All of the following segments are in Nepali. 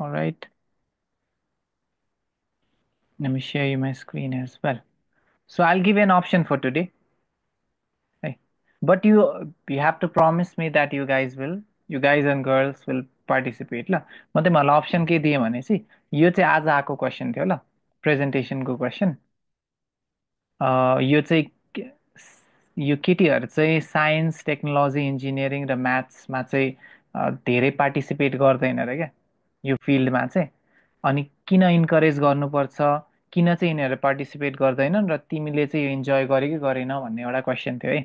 All right. Let me share you my screen as well. So I'll give you an option for today. Hey. But you have to promise me that you guys and girls will participate ल म तिमीहरूलाई अप्सन के दिएँ भनेपछि यो चाहिँ आज आएको क्वेसन थियो ल प्रेजेन्टेसनको क्वेसन यो चाहिँ यो केटीहरू चाहिँ साइन्स टेक्नोलोजी इन्जिनियरिङ र म्याथ्समा चाहिँ धेरै पार्टिसिपेट गर्दैन र क्या यो फिल्डमा चाहिँ अनि किन इन्करेज गर्नुपर्छ किन चाहिँ यिनीहरू पार्टिसिपेट गर्दैनन् र तिमीले चाहिँ यो इन्जोय गर्यो कि गरेन भन्ने एउटा क्वेसन थियो है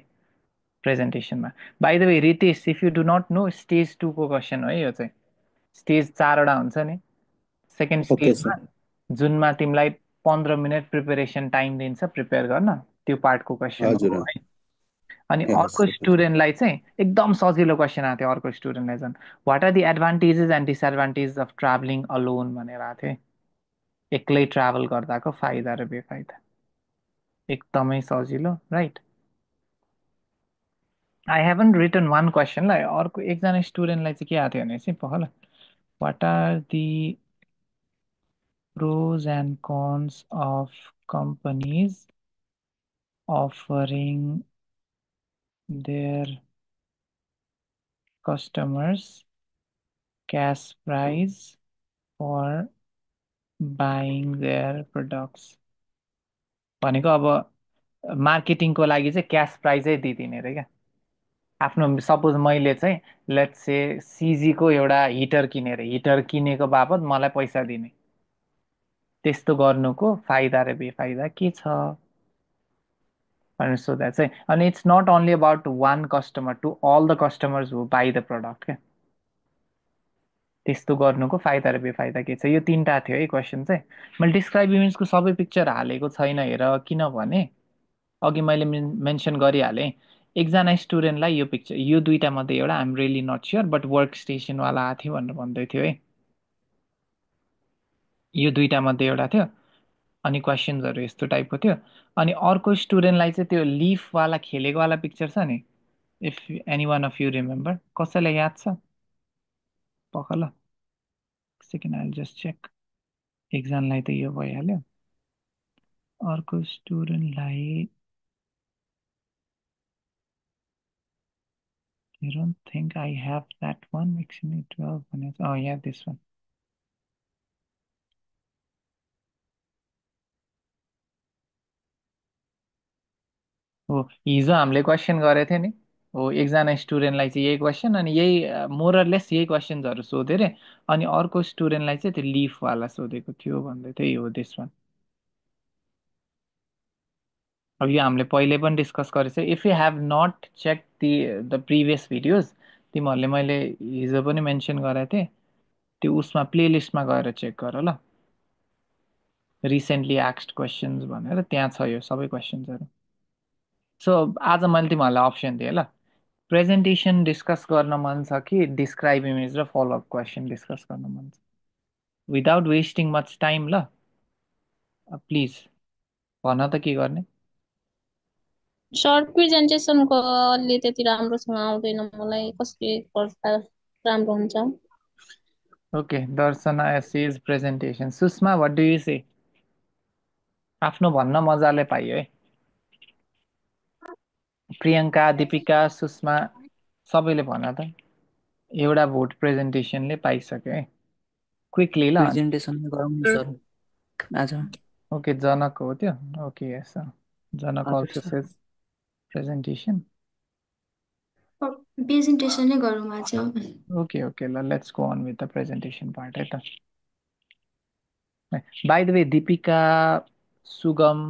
प्रेजेन्टेसनमा by the way Ritesh if you do not know stage टूको क्वेसन हो है यो चाहिँ स्टेज चारवटा हुन्छ नि सेकेन्ड ओके स्टेजमा सर। जुनमा तिमीलाई 15 मिनट प्रिपेरेसन टाइम दिन्छ प्रिपेयर गर्न त्यो पार्टको क्वेसन हजुर हो है अनि ए हस् अर्को सर हजुर। स्टुडेन्टलाई चाहिँ एकदम सजिलो क्वेसन आएको थियो अर्को स्टुडेन्टलाई झन् what are the advantages and disadvantages of travelling alone भनेर आएको थियो एक्लै ट्राभल गर्दाको फाइदा र बेफाइदा एकदमै सजिलो right I haven't written one क्वेसनलाई अर्को एकजना स्टुडेन्टलाई चाहिँ के आएको थियो भने चाहिँ पख ल what are the pros and cons of companies offering their customers cash price for buying their products भनेको अब मार्केटिङको लागि चाहिँ क्यास प्राइजै दिइदिने रे क्या आफ्नो सपोज मैले चाहिँ लेट्स से सिजीको एउटा हिटर किनेर हिटर किनेको बापत मलाई पैसा दिने त्यस्तो गर्नुको फाइदा र बेफाइदा के छ भनेर सोध्दा चाहिँ अनि it's not only about one customer to all the customers who buy the product क्या त्यस्तो गर्नुको फाइदा र बेफाइदा के छ यो तिनवटा थियो है क्वेसन चाहिँ मैले डिस्क्राइब इमेजको सबै पिक्चर हालेको छैन हेर किनभने अघि मैले मेन्सन गरिहालेँ एकजना स्टुडेन्टलाई यो पिक्चर यो दुईटा मध्ये एउटा I'm really not sure but work स्टेसनवाला आएको थियो भनेर भन्दै थियो है यो दुईटा मध्ये एउटा थियो अनि क्वेसन्सहरू यस्तो टाइपको थियो अनि अर्को स्टुडेन्टलाई चाहिँ त्यो लिफवाला खेलेकोवाला पिक्चर छ नि if any one of you remember कसैलाई याद छ पख ल सेकेन्ड आई जस्ट चेक एकजनालाई त यो भइहाल्यो अर्को स्टुडेन्टलाई I don't think I have that one. Actually, 12 minutes. Oh, yeah, this one. हो हिजो हामीले क्वेसन गरेको थियो नि हो एकजना स्टुडेन्टलाई चाहिँ यही क्वेसन अनि यही मोरलेस यही क्वेसन्सहरू सोध्यो अरे अनि अर्को स्टुडेन्टलाई चाहिँ त्यो लिफवाला सोधेको थियो भन्दै थियो हो दिस वान अब यो हामीले पहिले पनि डिस्कस गरेको छ if you have not check the previous videos तिमीहरूले मैले हिजो पनि मेन्सन गरेको थिएँ त्यो उसमा प्लेलिस्टमा गएर चेक गर ल रिसेन्टली आस्क्ड क्वेसन्स भनेर त्यहाँ छ यो सबै क्वेसन्सहरू सो आज मैले तिमीहरूलाई अप्सन दिएँ ल प्रेजेन्टेसन डिस्कस गर्न मन छ कि डिस्क्राइब इमेज र फलोअप क्वेसन डिस्कस गर्न मन छ विदाउट वेस्टिङ मच टाइम ल प्लिज भन त के गर्ने सर्ट प्रेजेन्टेसनको अलि त्यति राम्रोसँग आउँदैन मलाई कसले गर्दा राम्रो हुन्छ ओके दर्शना एसिज presentation Sushma what do you say आफ्नो भन्न मजाले पाइयो है प्रियङ्का दिपिका सुषमा सबैले भन त एउटा भोट प्रेजेन्टेसनले पाइसक्यो है क्विकली ल प्रेजेन्टेसन गरौँ न सर आज। ओके जनक हो त्यो ओके यस जनक हजुर अल्सो सर। सेज प्रेजेन्टेसन प्रेजेन्टेसनै गरौँ आज। ओके ओके ल let's go on with the presentation part है त बाई द वे दिपिका सुगम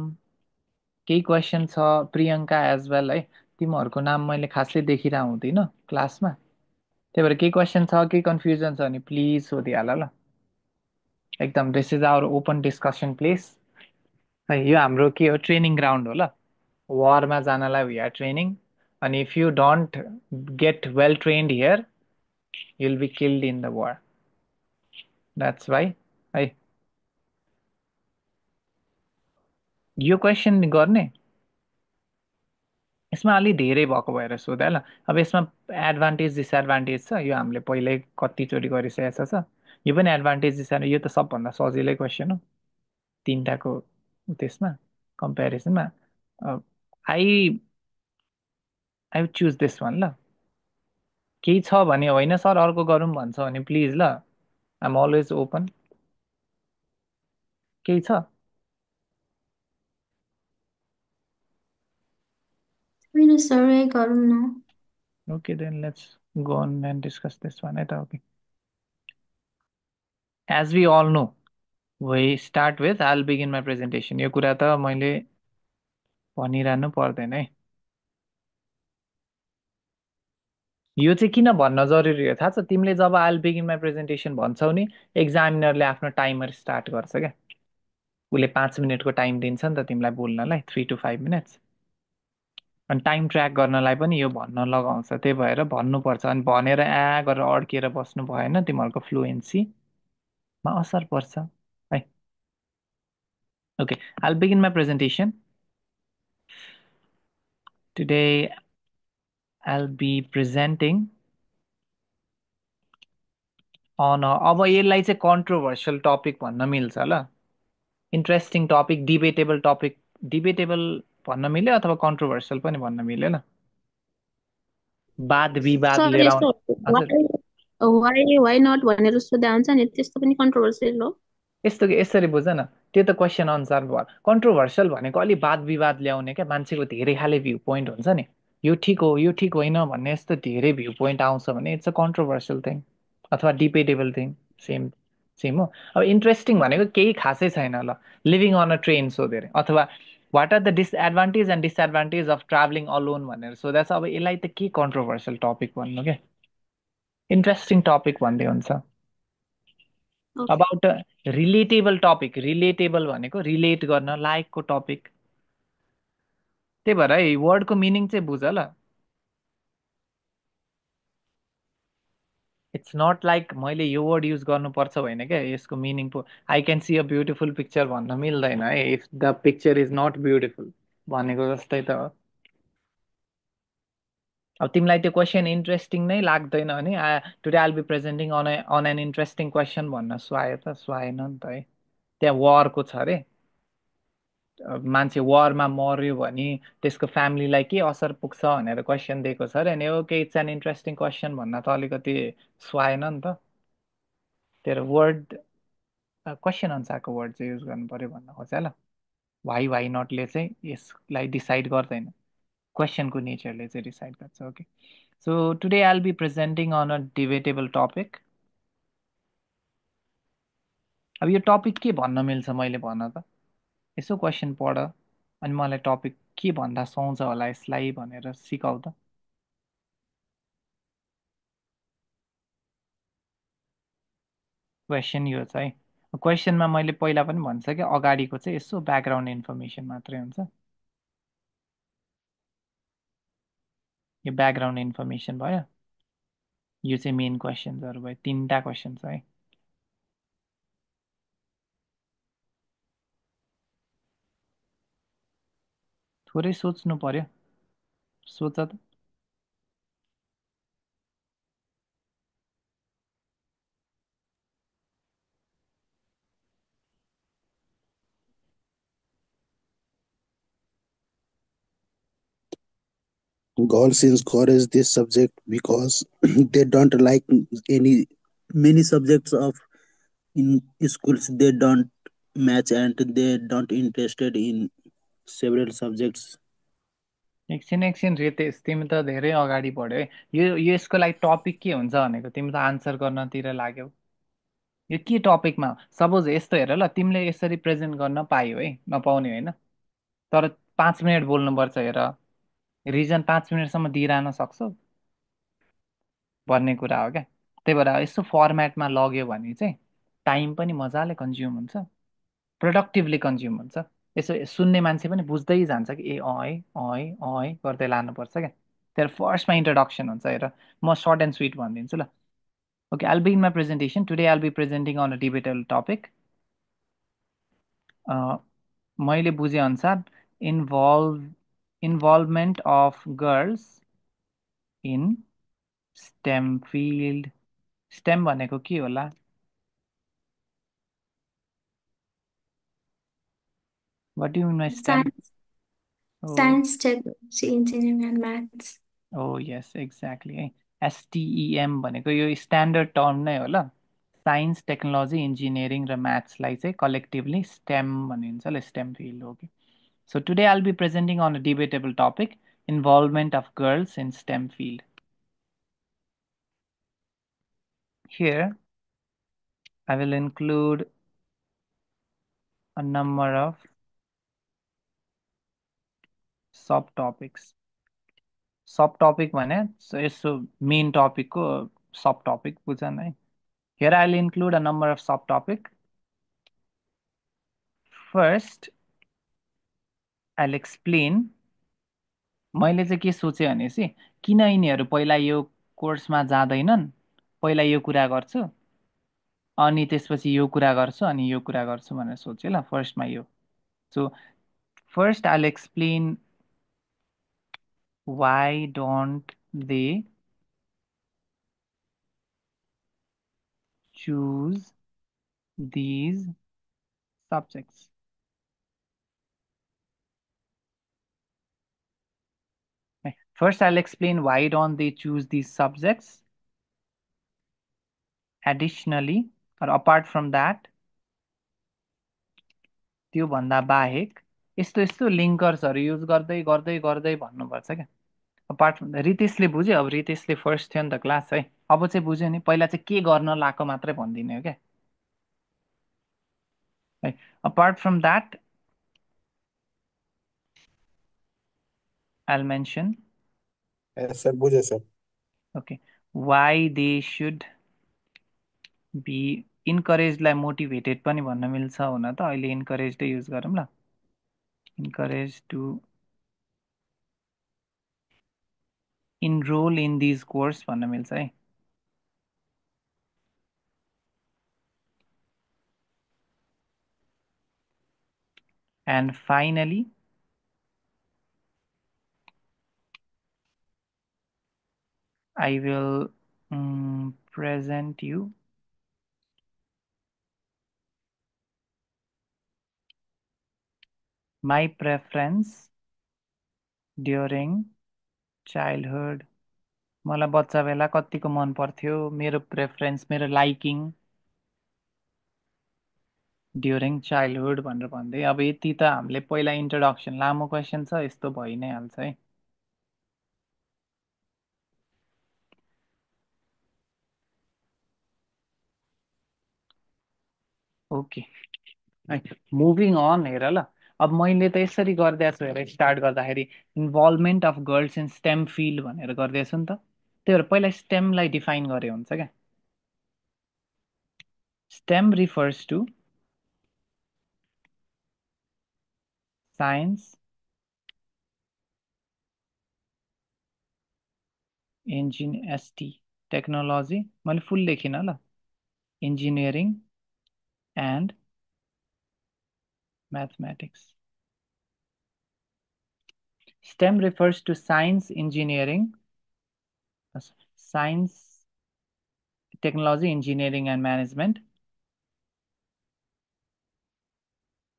केही क्वेसन छ प्रियङ्का एज वेल है तिमीहरूको नाम मैले खासै देखिरहेको हुँदिनँ क्लासमा त्यही भएर केही क्वेसन छ केही कन्फ्युजन छ भने प्लिज सोधिहाल ल एकदम this is our open discussion place है यो हाम्रो के हो ट्रेनिङ ग्राउन्ड हो ल वारमा जानलाई वी आर ट्रेनिङ अनि if you don't get well trained here you'll be killed in the war that's why है यो क्वेसन गर्ने यसमा अलि धेरै भएको भएर सोध ल अब यसमा एडभान्टेज डिसएडभान्टेज छ यो हामीले पहिल्यै कतिचोटि गरिसकेको छ यो पनि एडभान्टेज छ, यो त सबभन्दा सजिलै क्वेसन हो तिनटाको त्यसमा कम्पेरिजनमा। I I would choose this one ल। केही छ भने होइन सर अर्को गरौँ भन्छ भने प्लिज ल, आइएम अलवेज ओपन। केही छ? होइन सर, यही गरौँ न। Okay then let's go on and discuss this one है त। Okay, as we all know, we start with I will begin my presentation. यो कुरा त मैले भनिरहनु पर्दैन है। यो चाहिँ किन भन्न जरुरी हो थाहा छ? तिमीले जब I will begin my presentation भन्छौ नि, एक्जामिनरले आफ्नो टाइमर स्टार्ट गर्छ क्या। उसले 5 मिनटको टाइम दिन्छ नि त तिमीलाई बोल्नलाई, 3 to 5 मिनट्स। अनि टाइम ट्र्याक गर्नलाई पनि यो भन्न लगाउँछ, त्यही भएर भन्नुपर्छ। अनि भनेर गरेर अड्किएर बस्नु भएन, तिमीहरूको फ्लुएन्सीमा असर पर्छ है। Okay, I will begin my presentation today. I will be presenting on, अब यसलाई चाहिँ कन्ट्रोभर्सियल टपिक भन्न मिल्छ ल। Interesting topic, debatable topic. Debatable भन्न मिल्यो अथवा कन्ट्रोभर्सियल पनि भन्न मिल्यो ल। वाद विवाद सर लिएर यस्तो हजुर। वाइ नट भनेर सोधा हुन्छ नि, त्यस्तो पनि कन्ट्रोभर्सियल हो? यस्तो कि यसरी बुझ न, त्यो त क्वेसन अनुसार भयो। कन्ट्रोभर्सियल भनेको अलि वाद विवाद ल्याउने क्या, मान्छेको धेरै खाले भ्यू पोइन्ट हुन्छ नि, यो ठिक हो यो ठिक होइन भन्ने यस्तो धेरै भ्यू पोइन्ट आउँछ भने इट्स अ कन्ट्रोभर्सियल थिङ अथवा डिबेटेबल थिङ। सेम सेम हो। अब इन्ट्रेस्टिङ भनेको केही खासै छैन ल, लिभिङ अन अ ट्रेन सोधेर, अथवा what are the disadvantage and disadvantage of travelling alone भनेर सोधा छ। अब यसलाई त के कन्ट्रोभर्सियल टपिक भन्नु क्या, इन्ट्रेस्टिङ टपिक भन्दै हुन्छ। Okay. About relatable topic, relatable भनेको रिलेट गर्न लायकको टपिक। त्यही भएर है वर्डको मिनिङ चाहिँ बुझ ल। इट्स नट लाइक मैले यो वर्ड युज गर्नुपर्छ होइन क्या यसको मिनिङ पो। I can see a beautiful picture भन्न मिल्दैन है, if the picture is not beautiful भनेको जस्तै त हो। अब तिमीलाई त्यो क्वेसन इन्ट्रेस्टिङ नै लाग्दैन भने today I'll be presenting on an interesting question भन्न सुहायो त? सुहाएन नि त है। त्यहाँ वारको छ अरे, मान्छे वारमा मर्यो भने त्यसको फ्यामिलीलाई के असर पुग्छ भनेर क्वेसन दिएको छ अरे। अनि okay it's an interesting question भन्न त अलिकति सुहाएन नि त। तेरो वर्ड क्वेसन अनुसारको वर्ड चाहिँ युज गर्नु पर्यो भन्न खोजेँ ल। वाइ नटले चाहिँ यसलाई डिसाइड गर्दैन, क्वेसनको नेचरले चाहिँ डिसाइड गर्छ। Okay, so today I will be presenting on a debatable topic. अब यो टपिक के भन्न मिल्छ मैले भन त? यसो क्वेसन पढ अनि मलाई टपिक के भन्दा सुहाउँछ होला यसलाई भनेर सिकाउ त। क्वेसन यो छ है। क्वेसनमा मैले पहिला पनि भन्छ कि अगाडिको चाहिँ यसो ब्याकग्राउन्ड इन्फर्मेसन मात्रै हुन्छ। यो ब्याकग्राउन्ड इन्फर्मेसन भयो, यो चाहिँ मेन क्वेसन्सहरू भयो। तिनवटा क्वेसन छ है। थोरै सोच्नु पर्यो, सोच त। Girls encourage this subject because they don't like any many subjects of in schools they don't match and they don't interested in several subjects. एकछिन एकछिन रितेश, तिमी त धेरै अगाडि बढ्यो है। यसको लागि टपिक के हुन्छ भनेको तिमी त आन्सर गर्नतिर लाग्यौ। यो के टपिकमा सपोज यस्तो हेर ल, तिमीले यसरी प्रेजेन्ट गर्न पायो है, नपाउने होइन, तर 5 मिनट बोल्नुपर्छ हेर। रिजन 5 मिनटसम्म दिइरहन सक्छौ भन्ने कुरा हो क्या। त्यही भएर यसो फर्मेटमा लग्यो भने चाहिँ टाइम पनि मजाले कन्ज्युम हुन्छ, प्रोडक्टिभली कन्ज्युम हुन्छ। यसो सुन्ने मान्छे पनि बुझ्दै जान्छ कि ए है गर्दै लानुपर्छ क्या। त्यहाँ फर्स्टमा इन्ट्रोडक्सन हुन्छ हेर, म सर्ट एन्ड स्विट भनिदिन्छु ल। Okay, I will begin my presentation today. I will be presenting on a debatable topic. मैले बुझेअनुसार involvement of girls in STEM field. STEM भनेको के होला? What do you mean by STEM? Science, Oh, science, technology, engineering, and maths. oh yes, exactly है STEM भनेको यो स्ट्यान्डर्ड टर्म नै हो ल साइन्स टेक्नोलोजी इन्जिनियरिङ र म्याथ्सलाई चाहिँ कलेक्टिभली स्टेम भनिन्छ ल स्टेम फिल्ड हो कि so today I'll be presenting on a debatable topic involvement of girls in STEM field. Here I will include a number of subtopics. Subtopic भने यसो मेन टपिकको सब टपिक बुझन है Here I'll include a number of subtopic. First, I'll explain मैले चाहिँ के सोचेँ भनेपछि किन यिनीहरू पहिला यो कोर्समा जाँदैनन् पहिला यो कुरा गर्छु अनि त्यसपछि यो कुरा गर्छु अनि यो कुरा गर्छु भनेर सोचेँ ल फर्स्टमा यो so first I'll explain why don't they choose these subjects. First, I'll explain why don't they choose these subjects. Additionally, or apart from that, त्योभन्दा बाहेक यस्तो यस्तो लिङ्कर्सहरू युज गर्दै गर्दै गर्दै भन्नुपर्छ क्या अपार्ट फ्रम रितेशले बुझ्यो अब रितेशले फर्स्ट थियो नि त क्लास है अब चाहिँ बुझ्यो नि पहिला चाहिँ के गर्न लाएको मात्रै भनिदिने हो क्या है apart from that I'll mention sir बुझेँ sir okay why they should be इन्करेजलाई मोटिभेटेड पनि भन्न मिल्छ हुन त अहिले इन्करेजै युज गरौँ ल encourage to enroll in these course भन्न मिल्छ है and finally I will present you my preference during childhood. मलाई बच्चा बेला कतिको मन पर्थ्यो मेरो प्रेफरेन्स मेरो लाइकिङ ड्युरिङ चाइल्डहुड भनेर भन्दै अब यति त हामीले पहिला इन्ट्रोडक्सन लामो क्वेसन छ यस्तो भइ नै हाल्छ है ओके मुभिङ अन हेर ल अब मैले त यसरी गरिदिएको छु हेर स्टार्ट गर्दाखेरि involvement of girls in STEM field भनेर गरिदिएछु नि त त्यही भएर पहिला स्टेमलाई डिफाइन गरे हुन्छ क्या STEM refers to science, ST, technology, मैले फुल लेखिनँ ल engineering and mathematics. STEM refers to science, engineering, science, technology, engineering and management.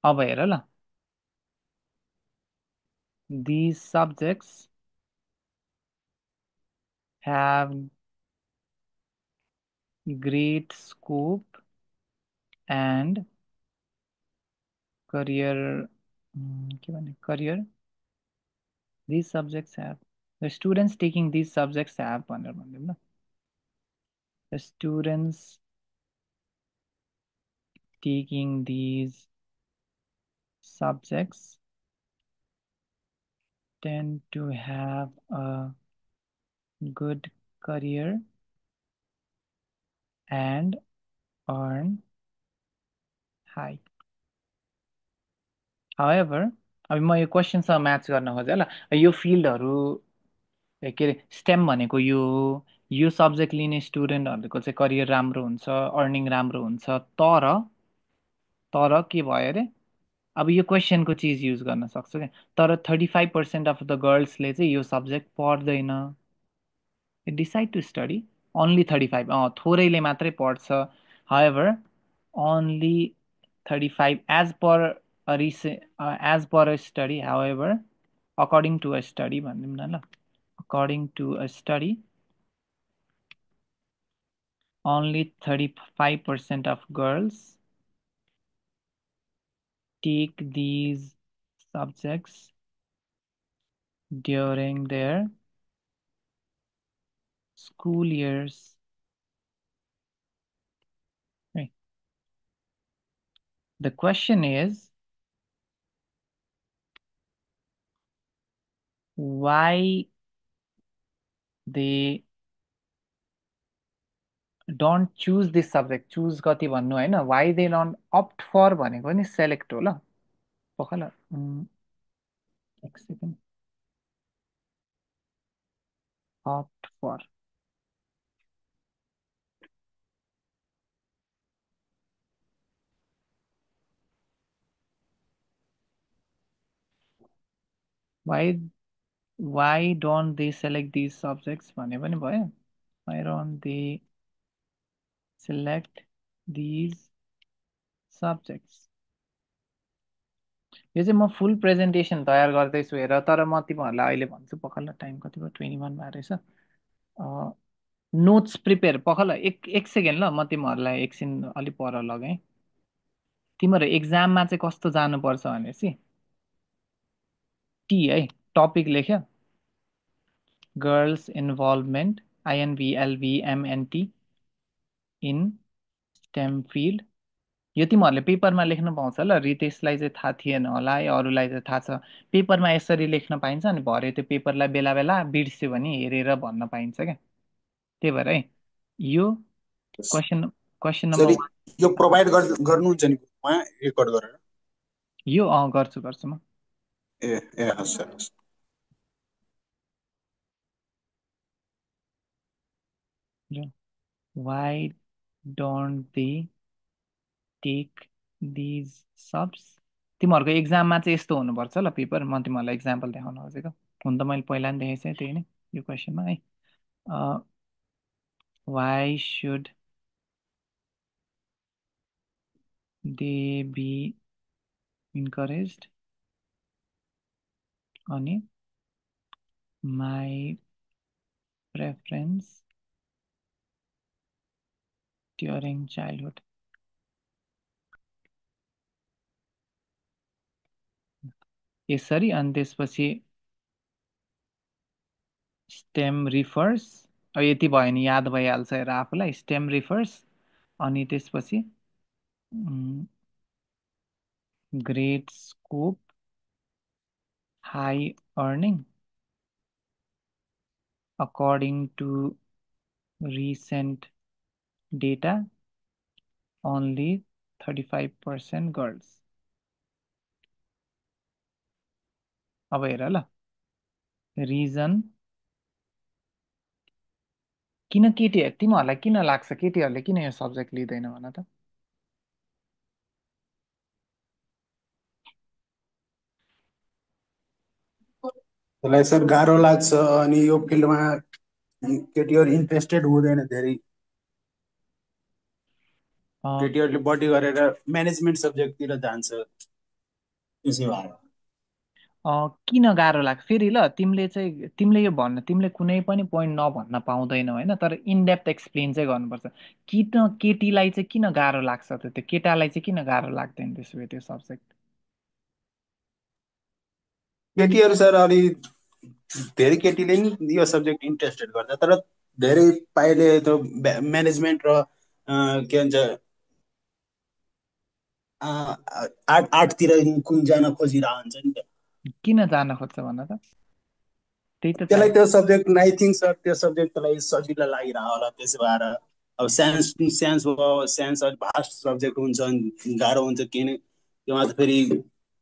अब हेर ल these subjects have great scope and career के भने career these subjects have the students taking these subjects have भनेर भनिदिउँ ल the students taking these subjects tend to have a good career and earn high. However, अब म यो क्वेसनसँग म्याच गर्न खोजेँ ल यो फिल्डहरू के अरे स्टेम भनेको यो सब्जेक्ट लिने स्टुडेन्टहरूको चाहिँ करियर राम्रो हुन्छ अर्निङ राम्रो हुन्छ तर तर के भयो अरे अब यो क्वेसनको चिज युज गर्न सक्छु क्या तर 35% अफ द गर्ल्सले चाहिँ यो सब्जेक्ट पढ्दैन डिसाइड टु स्टडी ओन्ली 35 थोरैले मात्रै पढ्छ however only 35 as per as per a study, however, according to a study भनिदिउँ न ल, according to a study, only 35% of girls take these subjects during their school years. Right. The question is, why they don't choose this subject? Choose कति भन्नु होइन, why they don't opt for भनेको नि select हो ल, पख ल, एक second, opt for. Why don't they select these subjects भने पनि भयो. Why don't they select these subjects? यो चाहिँ म फुल प्रेजेन्टेसन तयार गर्दैछु हेर, तर म तिमीहरूलाई अहिले भन्छु, पखल्ला टाइम कति भयो, 21 भएर रहेछ. नोट्स प्रिपेयर, पखल्ला एक सेकेन्ड ल, म तिमीहरूलाई एकछिन अलिक पर लगाएँ. तिमीहरू एक्जाममा चाहिँ कस्तो जानुपर्छ भनेपछि टी है, टपिक लेख्यो, girls involvement, INVLVMNT in STEM field. यो तिमीहरूले पेपरमा लेख्न पाउँछ ल, रितेशलाई चाहिँ थाहा थिएन होला है, अरूलाई चाहिँ थाहा छ. पेपरमा यसरी लेख्न पाइन्छ, अनि भरे त्यो पेपरलाई बेला बेला बिर्स्यो भने हेरेर भन्न पाइन्छ क्या. त्यही भएर है, यो क्वेसन नम्बर सरी 1. यो प्रोभाइड गर्नुहुन्छ नि ग्रुपमा रेकर्ड गरेर? यो गर्छु म. ए हस् सर, हस्. Why don't they take these subs? तिमीहरूको एक्जाममा चाहिँ यस्तो हुनुपर्छ ल पेपर, म तिमीहरूलाई इक्जाम्पल देखाउन खोजेको. हुन त मैले पहिला पनि देखेको थिएँ त्यही नै यो क्वेसनमा है. Why should they be encouraged? अनि my preference during childhood. यसरी, अनि त्यसपछि स्टेम रिफर्स. अब यति भयो नि याद भइहाल्छ हेर आफूलाई, स्टेम रिफर्स. अनि त्यसपछि great scope, high earning, according to recent data, only 35% girls. अब हेर ल, रिजन किन तिमीहरूलाई किन लाग्छ केटीहरूले किन यो सब्जेक्ट लिँदैन भन त? त्यसलाई सर गाह्रो लाग्छ, अनि यो फिल्डमा केटीहरू इन्ट्रेस्टेड हुँदैन धेरै. केटीहरूले बढी गरेर म्यानेजमेन्ट सब्जेक्टतिर जान्छ, त्यसै भएर. किन गाह्रो लाग्छ फेरि ल, तिमीले यो भन्न, तिमीले कुनै पनि पोइन्ट नभन्न पाउँदैनौ होइन, तर इनडेप्थ एक्सप्लेन चाहिँ गर्नुपर्छ. किन केटीलाई चाहिँ किन गाह्रो लाग्छ त, त्यो केटालाई चाहिँ किन गाह्रो लाग्दैन त्यसो भए त्यो सब्जेक्ट? केटीहरू सर अलि धेरै केटीले नि यो सब्जेक्ट इन्ट्रेस्टेड गर्छ, तर धेरै पाइले त म्यानेजमेन्ट र के भन्छ आर्टतिर कुन जान खोजिरहेको हुन्छ नि त. किन जान खोज्छ भन त? त्यही त त्यसलाई त्यो सब्जेक्ट आई थिङ्क सर, त्यो सब्जेक्ट त्यसलाई सजिलो लागिरह होला, त्यसो भएर. अब साइन्स भयो, साइन्स अलिक भास्ट सब्जेक्ट हुन्छ, गाह्रो हुन्छ. किन त्योमा त फेरि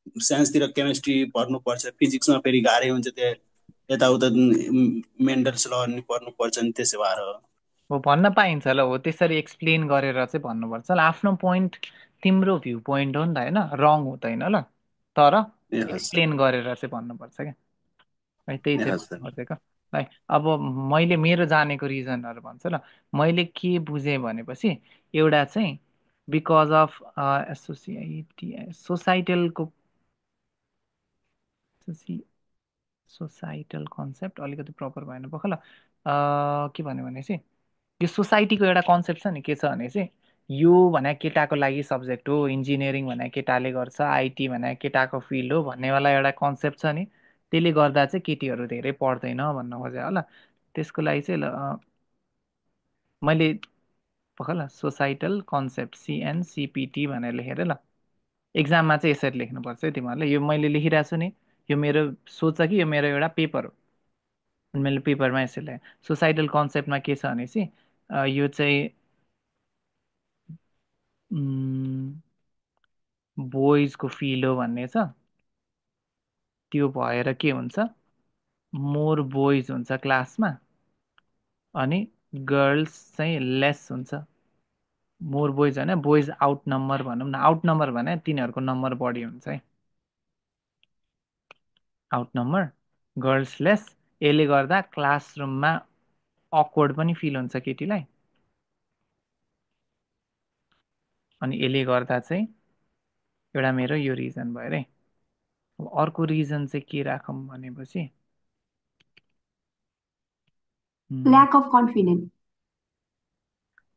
साइन्सतिर केमिस्ट्री पढ्नुपर्छ, फिजिक्समा फेरि गाह्रै हुन्छ. त्यो यताउता मेन्टल्स ल पढ्नुपर्छ नि, त्यसो भएर हो भन्न पाइन्छ ल, हो त्यसरी एक्सप्लेन गरेर चाहिँ भन्नुपर्छ ल. आफ्नो पोइन्ट तिम्रो भ्यू पोइन्ट हो नि त होइन, रङ हुँदैन ल, तर एक्सप्लेन गरेर चाहिँ भन्नुपर्छ क्या है. त्यही चाहिँ भन्नु खोजेको है. अब मैले मेरो जानेको रिजनहरू भन्छु ल. मैले के बुझेँ भनेपछि, एउटा चाहिँ बिकज अफ सोसाइटलको सोसाइटल कन्सेप्ट अलिकति प्रपर भएन पख ल के भन्यो भने चाहिँ यो सोसाइटीको एउटा कन्सेप्ट छ नि के छ भने चाहिँ यो भने केटाको लागि सब्जेक्ट हो इन्जिनियरिङ भने केटाले गर्छ आइटी भने केटाको फिल्ड हो भन्नेवाला एउटा कन्सेप्ट छ नि त्यसले गर्दा चाहिँ केटीहरू धेरै पढ्दैन भन्न खोजेँ होला त्यसको लागि चाहिँ मैले पख ल सोसाइटल कन्सेप्ट सिएनसिपिटी भनेर लेखेर ल एक्जाममा चाहिँ यसरी लेख्नुपर्छ है तिमीहरूले यो मैले लेखिरहेको छु नि यो मेरो सोच कि यो मेरो एउटा पेपर हो मैले पेपरमा यसरी लेखेँ सोसाइटल कन्सेप्टमा के छ भने चाहिँ यो चाहिँ बोइजको फिल्ड हो भन्ने छ त्यो भएर के हुन्छ मोर बोइज हुन्छ क्लासमा अनि गर्ल्स चाहिँ लेस हुन्छ मोर बोइज होइन बोइज आउट नम्बर भनौँ न आउट नम्बर भने तिनीहरूको नम्बर बढी हुन्छ है आउट नम्बर गर्ल्स लेस यसले गर्दा क्लासरुममा अक्वर्ड पनि फिल हुन्छ केटीलाई अनि यसले गर्दा चाहिँ एउटा मेरो यो रिजन भयो अरे अब अर्को रिजन चाहिँ के राखौँ भनेपछि Lack of confidence.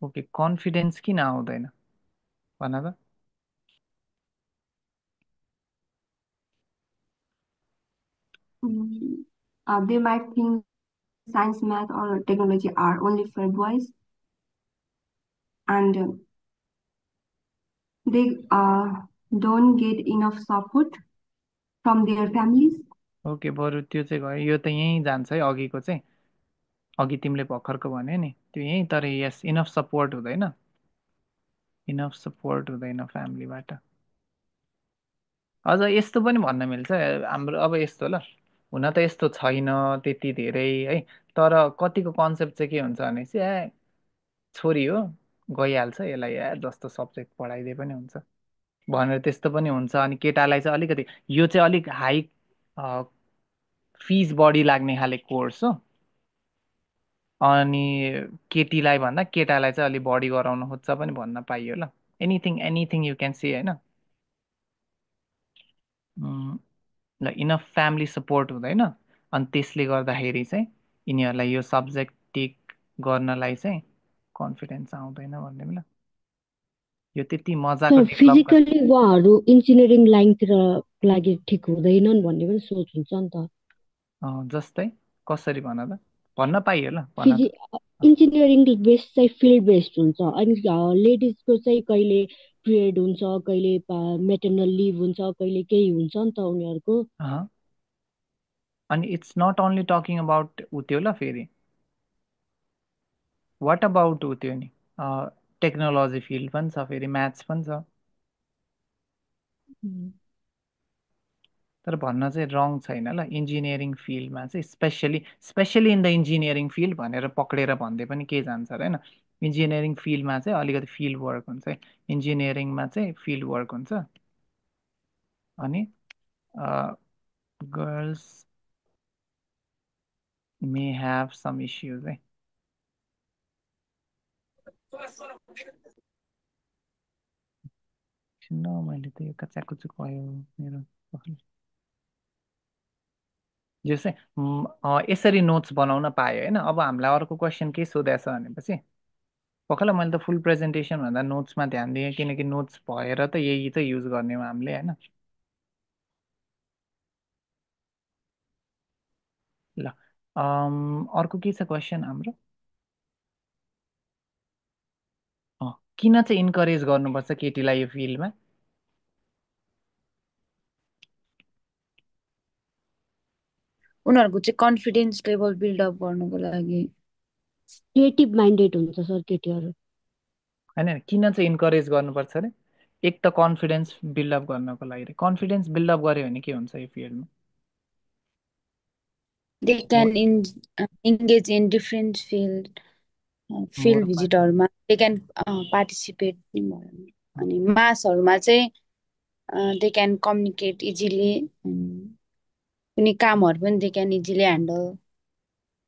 Okay confidence किन आउँदैन भन त They might think science, math, or technology are only for boys, and they don't get enough support from their families. Okay बरु त्यो चाहिँ भयो यो त यहीँ जान्छ है अघिको चाहिँ अघि तिमीले भर्खरको भन्यो नि त्यो यहीँ तर यस इनफ सपोर्ट हुँदैन इनफ सपोर्ट हुँदैन फ्यामिलीबाट अझ यस्तो पनि भन्न मिल्छ हाम्रो अब यस्तो ल हुन त यस्तो छैन त्यति धेरै है तर कतिको कन्सेप्ट चाहिँ के हुन्छ भने चाहिँ छोरी हो गइहाल्छ यसलाई जस्तो सब्जेक्ट पढाइदिए पनि हुन्छ भनेर त्यस्तो पनि हुन्छ अनि केटालाई चाहिँ अलिकति यो चाहिँ अलिक हाई फिज बढी लाग्ने खाले कोर्स हो अनि केटीलाई भन्दा केटालाई चाहिँ अलिक बढी गराउनु खोज्छ पनि भन्न पाइयो ल anything anything you can see होइन ल इनफ फ्यामिली सपोर्ट हुँदैन अनि त्यसले गर्दाखेरि चाहिँ यिनीहरूलाई यो सब्जेक्ट टेक गर्नलाई चाहिँ कन्फिडेन्स आउँदैन भन्ने ल यो त्यति मजाको सर डेभलप फिजिकली उहाँहरू इन्जिनियरिङ लाइनतिर लागि ठिक हुँदैनन् भन्ने पनि सोच हुन्छ नि त जस्तै कसरी भन त भन्न पाइयो ल भन फिजि त इन्जिनियरिङ बेस्ड चाहिँ फिल्ड बेस्ड हुन्छ अनि लेडिजको चाहिँ कहिले पिरियड हुन्छ कहिले मेटर्नल लिभ हुन्छ कहिले केही हुन्छ नि त उनीहरूको अँ, अनि it's not only talking about उ त्यो ल फेरि वाट अबाउट उ त्यो नि टेक्नोलोजी फिल्ड पनि छ फेरि म्याथ्स पनि छ तर भन्न चाहिँ रङ छैन ल इन्जिनियरिङ फिल्डमा चाहिँ specially in the engineering field भनेर पक्रेर भन्दै पनि के जान्छ र होइन इन्जिनियरिङ फिल्डमा चाहिँ अलिकति फिल्ड वर्क हुन्छ है इन्जिनियरिङमा चाहिँ फिल्ड वर्क हुन्छ अनि girls may have some issues है न मैले त यो कचाकुचुक भयो मेरो जो चाहिँ यसरी नोट्स बनाउन पायो होइन अब हामीलाई अर्को क्वेसन के सोधेछ भनेपछि पखला मैले त फुल प्रेजेन्टेसन भन्दा नोट्समा ध्यान दिएँ किनकि नोट्स भएर त यही चाहिँ युज गर्ने हो हामीले होइन ल अर्को के छ क्वेसन हाम्रो किन चाहिँ इन्करेज गर्नुपर्छ केटीलाई यो फिल्डमा उनीहरूको चाहिँ कन्फिडेन्स लेभल बिल्डअप गर्नुको लागि क्रिएटिभ माइन्डेड हुन्छ सर केटीहरू होइन किन चाहिँ इन्करेज गर्नुपर्छ अरे एक त कन्फिडेन्स बिल्डअप गर्नको लागि कन्फिडेन्स बिल्डअप गऱ्यो भने के हुन्छ यो फिल्डमा they can engage in different field भिजिटहरूमा दे क्यान पार्टिसिपेट अनि मासहरूमा चाहिँ दे क्यान कम्युनिकेट इजिली कुनै कामहरू पनि they can easily handle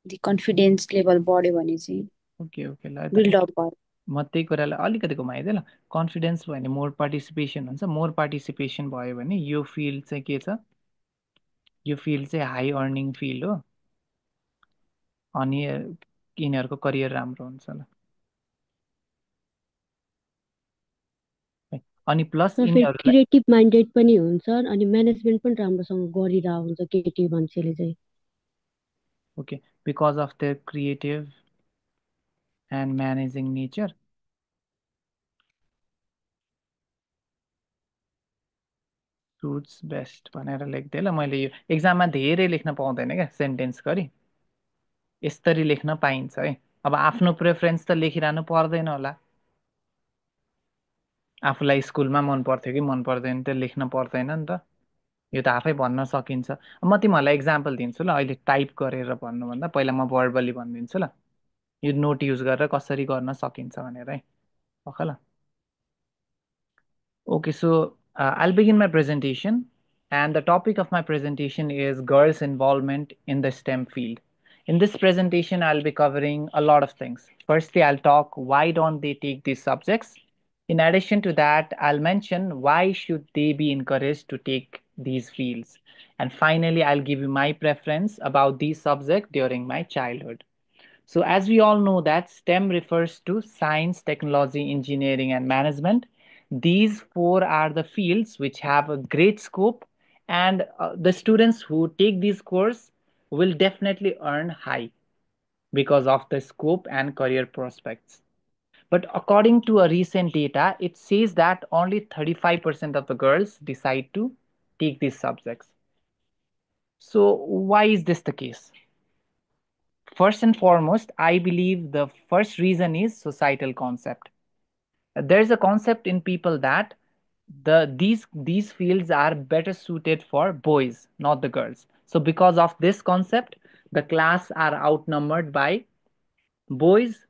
the confidence level बढ्यो भने चाहिँ ओके ओके ल बिल्डअप भयो म त्यही कुरालाई अलिकति घुमाइदिएँ ल। कन्फिडेन्स भयो भने मोर पार्टिसिपेसन हुन्छ। मोर पार्टिसिपेसन भयो भने यो फिल्ड चाहिँ के छ, यो फिल्ड चाहिँ हाई अर्निङ फिल्ड हो, अनि यिनीहरूको करियर राम्रो हुन्छ ल। अनि प्लस तर फेरि यिनीहरूलाई क्रिएटिभ माइन्डेड पनि हुन्छन् अनि म्यानेजमेन्ट पनि राम्रोसँग गरिरहेको हुन्छ केटी मान्छेले चाहिँ। Okay, because of there creative and managing nature. Suites best भनेर लेख्दै ल। मैले यो एक्जाममा धेरै लेख्न पाउँदैन क्या सेन्टेन्स गरी, यसरी लेख्न पाइन्छ है। अब आफ्नो प्रेफरेन्स त लेखिरहनु पर्दैन होला, आफूलाई स्कुलमा मन पर्थ्यो कि मन पर्दैन त्यो लेख्न पर्दैन नि त, यो त आफै भन्न सकिन्छ। म तिमीहरूलाई इक्जाम्पल दिन्छु ल, अहिले टाइप गरेर भन्नुभन्दा पहिला म भर्बली भनिदिन्छु ल, यो नोट युज गरेर कसरी गर्न सकिन्छ भनेर है, पख ल। Okay, so I'll begin my presentation, and the topic of my presentation is girls' involvement in the STEM field. In this presentation, I'll be covering a lot of things. Firstly, I'll talk why don't they take these subjects. In addition to that, I'll mention why should they be encouraged to take these fields. And finally, I'll give you my preference about these subjects during my childhood. So as we all know that STEM refers to science, technology, engineering, and management. These four are the fields which have a great scope, and the students who take these course will definitely earn high because of the scope and career prospects. But according to a recent data, it says that only 35% of the girls decide to take these subjects. So why is this the case? First and foremost, I believe the first reason is societal concept. There's a concept in people that these fields are better suited for boys, not the girls. So because of this concept, the class are outnumbered by boys,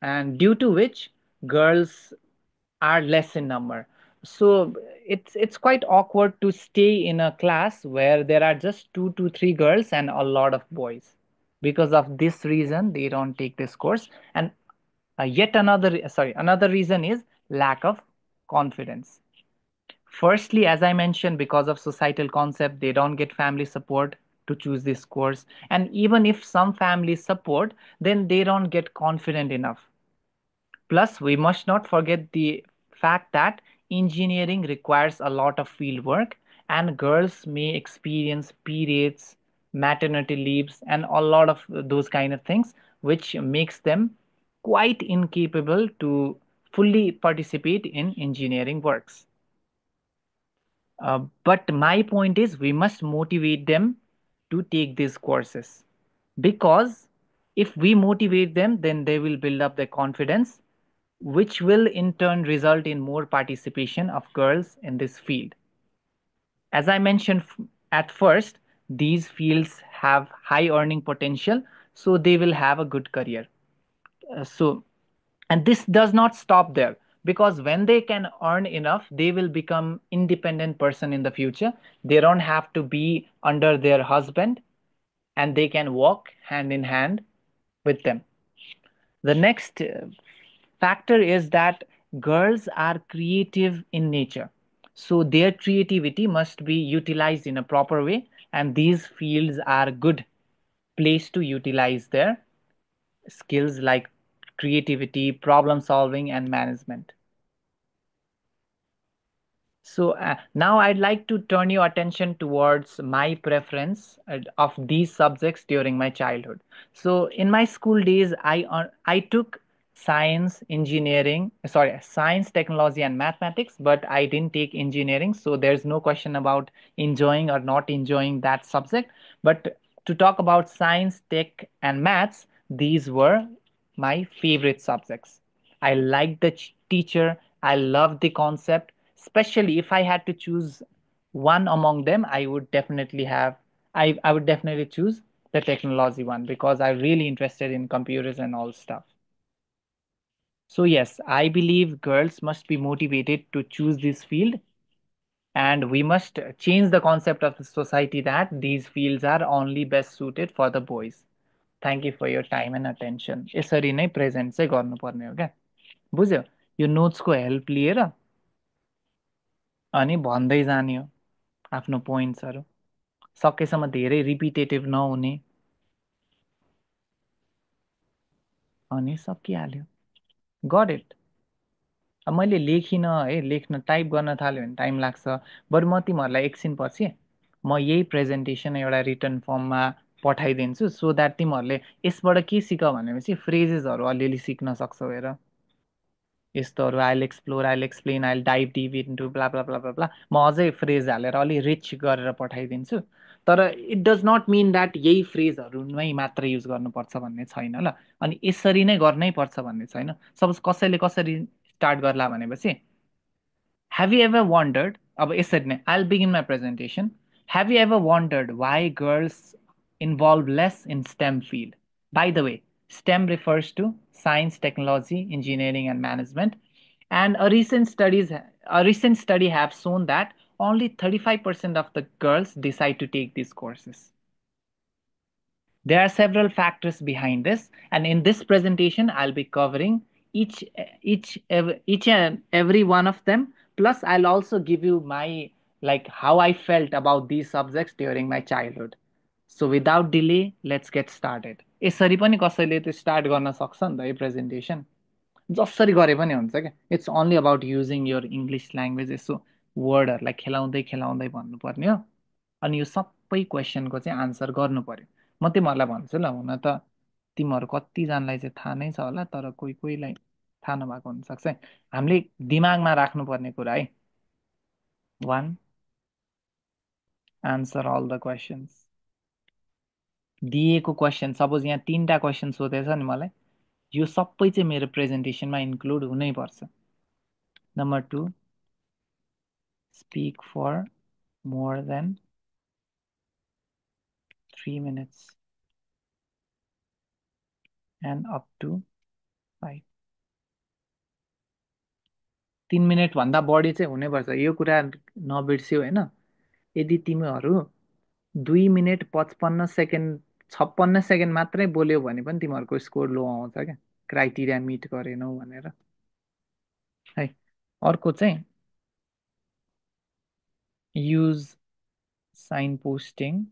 and due to which girls are less in number. So it's quite awkward to stay in a class where there are just 2 to 3 girls and a lot of boys. Because of this reason, they don't take this course. And yet another reason is lack of confidence. Firstly, as I mentioned, because of societal concept, they don't get family support to choose this course. And even if some families support, then they don't get confident enough. Plus, we must not forget the fact that engineering requires a lot of field work, and girls may experience periods, maternity leaves, and a lot of those kind of things, which makes them quite incapable to fully participate in engineering works. But my point is, we must motivate them to take these courses, because if we motivate them, then they will build up their confidence, which will in turn result in more participation of girls in this field. As I mentioned at first, these fields have high earning potential, so they will have a good career. So, and this does not stop there, because when they can earn enough, they will become independent person in the future. They don't have to be under their husband, and they can walk hand in hand with them. The next factor is that girls are creative in nature. So their creativity must be utilized in a proper way, and these fields are good place to utilize their skills like creativity, problem solving, and management. So now I'd like to turn your attention towards my preference of these subjects during my childhood. So in my school days, I took science, technology, and mathematics, but I didn't take engineering. So there's no question about enjoying or not enjoying that subject. But to talk about science, tech, and maths, these were my favorite subjects. I liked the teacher. I loved the concept. Especially if I had to choose one among them, I would definitely choose the technology one, because I'm really interested in computers and all stuff. So yes, I believe girls must be motivated to choose this field, and we must change the concept of the society that these fields are only best suited for the boys. Thank you for your time and attention. यसरी नै प्रेजेन्ट चाहिँ गर्नुपर्ने हो क्या. बुझ्यो? यो नोट्सको हेल्प लिएर अनि भन्दै जाने हो आफ्नो पोइन्ट्सहरू, सकेसम्म धेरै रिपिटेटिभ नहुने, अनि सकिहाल्यो। Got it. अब मैले लेखिनँ है, लेख्न टाइप गर्न थाल्यो भने टाइम लाग्छ। बरु म तिमीहरूलाई एकछिनपछि म यही प्रेजेन्टेसन एउटा रिटर्न फर्ममा पठाइदिन्छु, सो द्याट तिमीहरूले यसबाट के सिक भनेपछि फ्रेजेसहरू अलिअलि सिक्न सक्छौ। हेर यस्तोहरू I'll explore, I'll explain, I'll dive deep into blah blah blah blah blah, म अझै फ्रेज हालेर अलि रिच गरेर पठाइदिन्छु। तर it does not mean that यही फ्रेजहरूमै मात्र युज गर्नुपर्छ भन्ने छैन ल। अनि यसरी नै गर्नै पर्छ भन्ने छैन। सपोज कसैले कसरी स्टार्ट गर्ला भनेपछि, have you ever wondered, अब यसरी नै I'll begin my presentation. Have you ever wondered why girls involve less in STEM field? By the way, STEM refers to science, technology, engineering, and management. And a recent study have shown that only 35% of the girls decide to take these courses. There are several factors behind this, and in this presentation, I'll be covering each and every one of them. Plus, I'll also give you my like how I felt about these subjects during my childhood. So without delay, let's get started. यसरी पनि कसैले त्यो स्टार्ट गर्न सक्छ नि त यो प्रेजेन्टेसन, जसरी गरे पनि हुन्छ क्या। It's only about using your English language, यसो वर्डहरूलाई खेलाउँदै खेलाउँदै भन्नुपर्ने हो। अनि यो सबै क्वेसनको चाहिँ आन्सर गर्नु पर्यो। म तिमीहरूलाई भन्छु ल, हुन त तिमीहरू कतिजनालाई चाहिँ थाहा नै छ होला, तर कोही कोहीलाई थाहा नभएको हुनसक्छ है। हामीले दिमागमा राख्नुपर्ने कुरा है, 1, आन्सर अल द क्वेसन्स। दिएको क्वेसन, सपोज यहाँ 3टा क्वेसन सोधेछ नि मलाई, यो सबै चाहिँ मेरो प्रेजेन्टेसनमा इन्क्लुड हुनैपर्छ। Number 2, speak for more than 3 minutes and up to 5। 3 मिनटभन्दा बढी चाहिँ हुनैपर्छ, यो कुरा नबिर्स्यौ होइन। यदि तिमीहरू 2 मिनट 55 सेकेन्ड 56 सेकेन्ड मात्रै बोल्यौ भने पनि तिमीहरूको स्कोर लो आउँछ क्या, क्राइटेरिया मिट गरेनौ भनेर है। अर्को चाहिँ युज साइन पोस्टिङ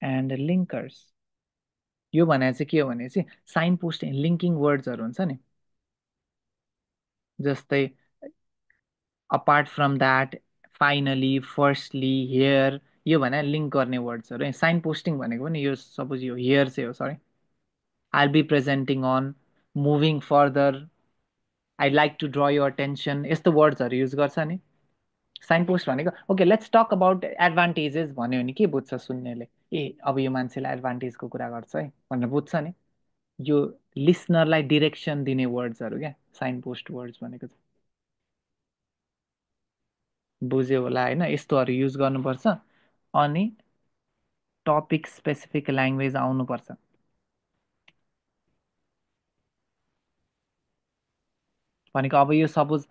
एन्ड लिङ्कर्स। यो भने चाहिँ के हो भने चाहिँ साइन पोस्टिङ लिङ्किङ वर्ड्सहरू हुन्छ नि, जस्तै apart from that, finally, firstly, here, यो भने लिङ्क गर्ने वर्ड्सहरू है। साइन पोस्टिङ भनेको पनि यो, सपोज यो हियर चाहिँ हो, sorry, I'll be presenting on, moving further, I'd like to draw your attention, यस्तो वर्ड्सहरू युज गर्छ नि साइन पोस्ट भनेको। Okay, let's talk about advantages भन्यो भने के बुझ्छ सुन्नेले? ए अब यो मान्छेलाई एडभान्टेजको कुरा गर्छ है भनेर बुझ्छ नि। यो लिसनरलाई डिरेक्सन दिने वर्ड्सहरू क्या साइन पोस्ट वर्ड्स भनेको चाहिँ। बुझ्यो होला होइन, यस्तोहरू युज गर्नुपर्छ। अनि टपिक स्पेसिफिक ल्याङ्ग्वेज आउनुपर्छ। भनेको अब यो सपोज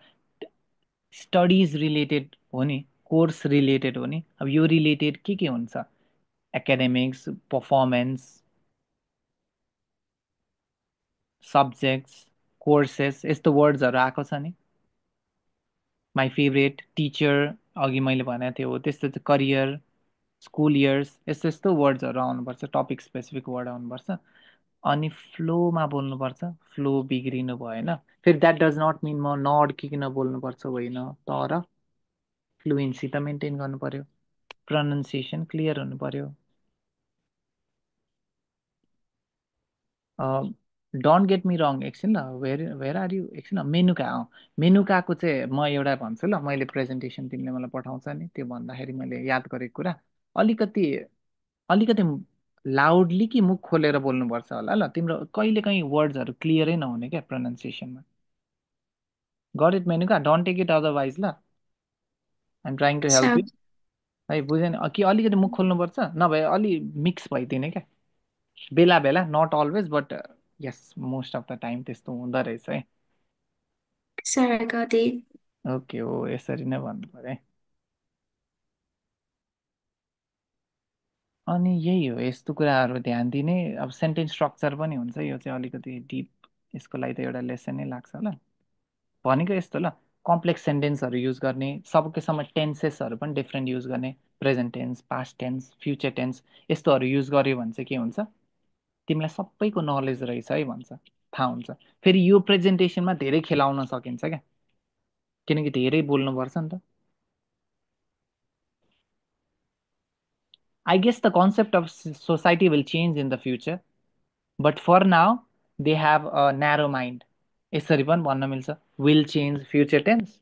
स्टडिज रिलेटेड हो नि, कोर्स रिलेटेड हो नि, अब यो रिलेटेड के हुन्छ, एकाडेमिक्स, पर्फर्मेन्स, सब्जेक्ट्स, कोर्सेस, यस्तो वर्ड्सहरू आएको छ नि। माई फेभरेट टिचर, अघि मैले भनेको थिएँ हो त्यस्तो, करियर, स्कुल इयर्स, यस्तो यस्तो वर्ड्सहरू आउनुपर्छ, टपिक स्पेसिफिक वर्ड आउनुपर्छ। अनि फ्लोमा बोल्नुपर्छ, फ्लो बिग्रिनु भएन। फेरि द्याट डज नट मिन म नअड्किकन बोल्नुपर्छ होइन, तर फ्लुएन्सी त मेन्टेन गर्नु पर्यो, प्रनाउन्सिएसन क्लियर हुनु पर्यो। डोन्ट गेट मी रङ, एकछिन ल, वेयर आर यु, एकछिन ल। मेनुका, मेनुकाको चाहिँ म एउटा भन्छु ल, मैले प्रेजेन्टेसन तिमीले मलाई पठाउँछ नि, त्यो भन्दाखेरि मैले याद गरेको कुरा, अलिकति अलिकति लाउडली कि मुख खोलेर बोल्नुपर्छ होला ल। तिम्रो कहिलेकाहीँ वर्ड्सहरू क्लियरै नहुने क्या प्रनाउन्सिएसनमा। Got it Menuka, don't take it otherwise ल, I'm trying to help you Sure. है। बुझेन कि अलिकति मुख खोल्नुपर्छ, नभए अलि मिक्स भइदिने क्या बेला बेला, not always but yes most of the time त्यस्तो हुँदो रहेछ है। Sure, I got it. Okay, हो यसरी नै भन्नु पर्यो है। अनि यही हो, यस्तो कुराहरू ध्यान दिने। अब सेन्टेन्स स्ट्रक्चर पनि हुन्छ, यो चाहिँ अलिकति डिप यसको लागि त एउटा लेसनै लाग्छ ल। भनेको यस्तो ल, कम्प्लेक्स सेन्टेन्सहरू युज गर्ने, सबैसम्म टेन्सेसहरू पनि डिफ्रेन्ट युज गर्ने, present tense, past tense, future tense, यस्तोहरू युज गर्यो भने चाहिँ के हुन्छ, तिमीलाई सबैको नलेज रहेछ है भन्छ, थाहा हुन्छ। फेरि यो प्रेजेन्टेसनमा धेरै खेलाउन सकिन्छ क्या, किनकि धेरै बोल्नुपर्छ नि त। I guess the concept of society will change in the future, but for now they have a narrow mind. यसरी पनि भन्न मिल्छ, will change future tense,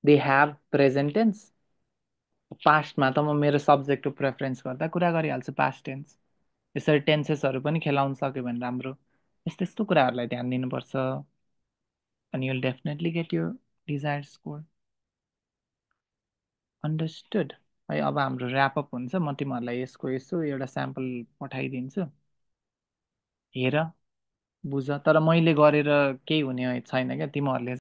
they have present tense। पास्टमा त म मेरो सब्जेक्टको प्रेफरेन्स गर्दा कुरा गरिहाल्छु पास्ट टेन्स। यसरी टेन्सेसहरू पनि खेलाउन सक्यो भने राम्रो। यस्तो यस्तो कुराहरूलाई ध्यान दिनुपर्छ, and you'll definitely get your desired score. Understood? है, अब हाम्रो ऱ्यापअप हुन्छ। म तिमीहरूलाई यसको एउटा स्याम्पल पठाइदिन्छु, हेर बुझ। तर मैले गरेर केही हुने छैन क्या, तिमीहरूले